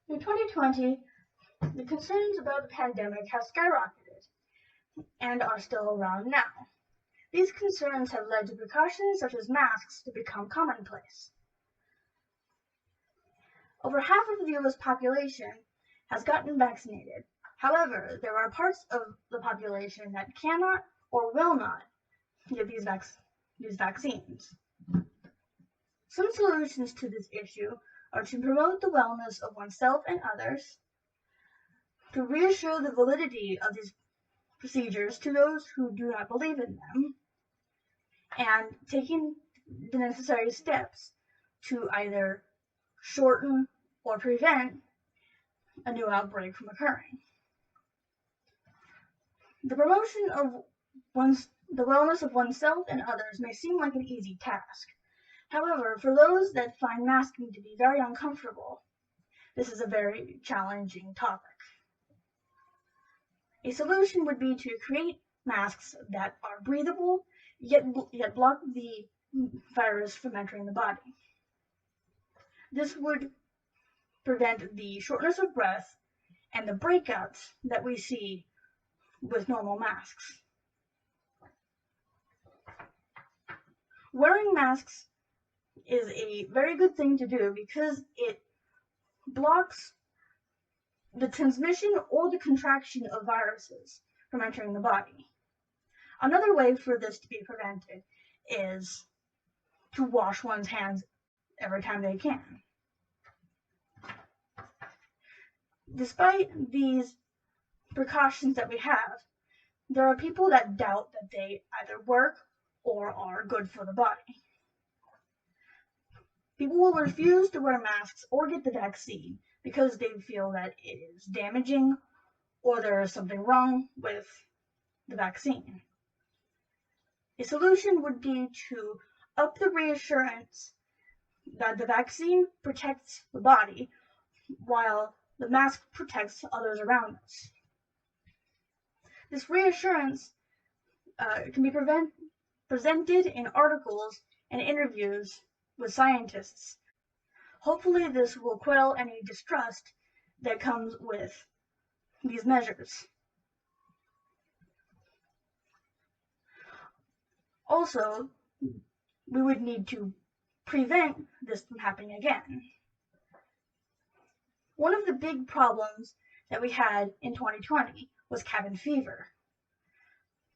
In 2020, the concerns about the pandemic have skyrocketed and are still around now. These concerns have led to precautions such as masks to become commonplace. Over half of the US population has gotten vaccinated. However, there are parts of the population that cannot or will not get these vaccines. Some solutions to this issue are to promote the wellness of oneself and others, to reassure the validity of these procedures to those who do not believe in them, and taking the necessary steps to either shorten or prevent a new outbreak from occurring. The promotion of the wellness of oneself and others may seem like an easy task. However, for those that find masking to be very uncomfortable, this is a very challenging topic. A solution would be to create masks that are breathable, yet block the virus from entering the body. This would prevent the shortness of breath and the breakouts that we see with normal masks. Wearing masks is a very good thing to do because it blocks the transmission or the contraction of viruses from entering the body. Another way for this to be prevented is to wash one's hands every time they can. Despite these precautions that we have, there are people that doubt that they either work or are good for the body. People will refuse to wear masks or get the vaccine because they feel that it is damaging or there is something wrong with the vaccine. A solution would be to up the reassurance that the vaccine protects the body while the mask protects others around us. This reassurance can be presented in articles and interviews with scientists. Hopefully this will quell any distrust that comes with these measures. Also, we would need to prevent this from happening again. One of the big problems that we had in 2020 was cabin fever.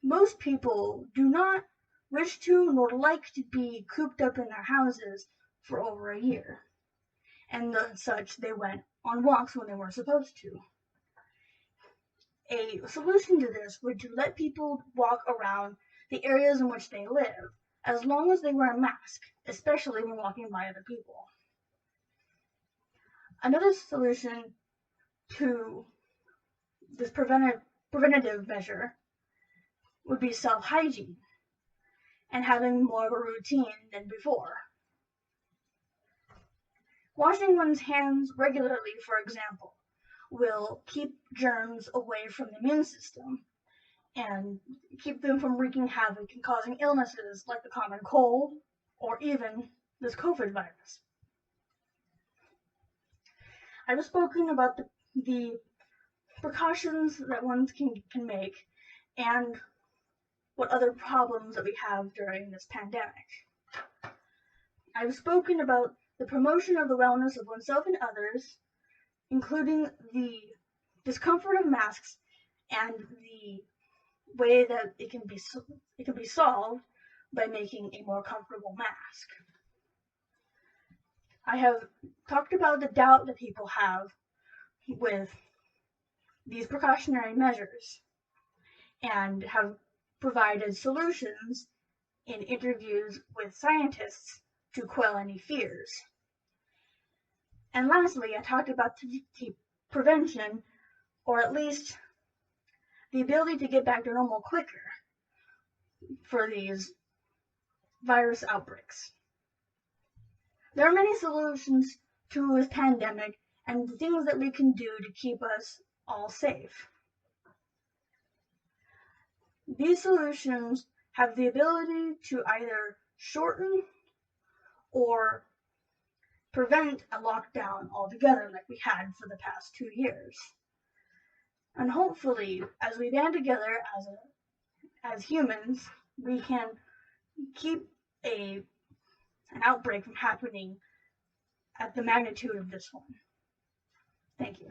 Most people do not wish to nor like to be cooped up in their houses for over a year, and as such they went on walks when they weren't supposed to. A solution to this would to let people walk around the areas in which they live, as long as they wear a mask, especially when walking by other people. Another solution to this preventative measure would be self-hygiene and having more of a routine than before. Washing one's hands regularly, for example, will keep germs away from the immune system and keep them from wreaking havoc and causing illnesses like the common cold or even this COVID virus. I've spoken about the precautions that one can make and what other problems that we have during this pandemic. I've spoken about the promotion of the wellness of oneself and others, including the discomfort of masks and the way that it can be solved by making a more comfortable mask. I have talked about the doubt that people have with these precautionary measures and have provided solutions in interviews with scientists to quell any fears. And lastly, I talked about the prevention, or at least the ability to get back to normal quicker for these virus outbreaks. There are many solutions to this pandemic and the things that we can do to keep us all safe. These solutions have the ability to either shorten or prevent a lockdown altogether like we had for the past 2 years. And hopefully, as we band together as humans, we can keep an outbreak from happening at the magnitude of this one. Thank you.